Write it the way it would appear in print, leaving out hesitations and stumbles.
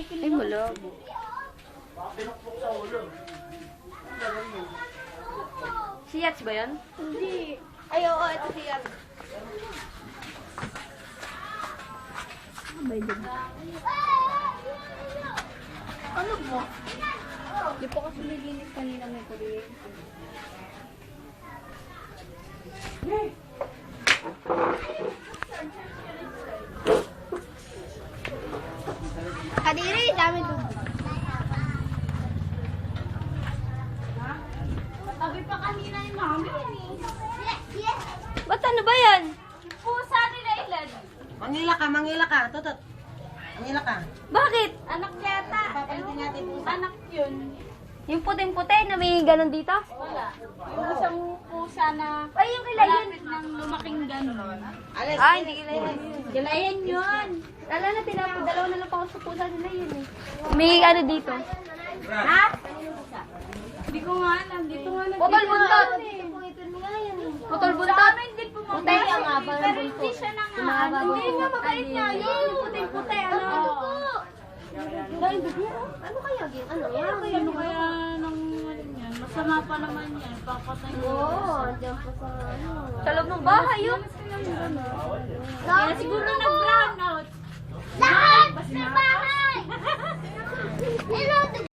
Ay, malabo. Si Yats ba yan? Hindi. Ay, oo, ito si Yab. Ano mo? Di po kasi nilinis kanina may kuryente. Kadiri, dami doon. Sabi pa kanina yung mami. Ba't ano ba yan? Pusa nila ilan. Mangila ka, tutot. Mangila ka. Bakit? Anak yata. Papalitin natin yung Anak yun. Yung puting-puti na may ganun dito? Wala. Yung isang pusa na Ay, yung kila yun. malapit ng lumaking gano'n. Alis. Ah, hindi kila yun. Gilayan yun. Lala na, dalawa na lang pa ako sa pusa nila yun eh. May ano dito. Ha? Hindi ko nga alam. Dito nga lang. Putol buntot. Putol buntot. Hindi po Puti. Pero hindi siya na nga. Hindi nga mabait niya. Yung puting-puti. Ano? Dahil bigyan. Ano kaya yung ano yan? Ano kaya nang ano yan? Masama pa naman yan. Papatay mo. Diyan pa sa ano. Sa loob ng bahay yun. Kaya siguro nag-brown out. Lahat sa bahay!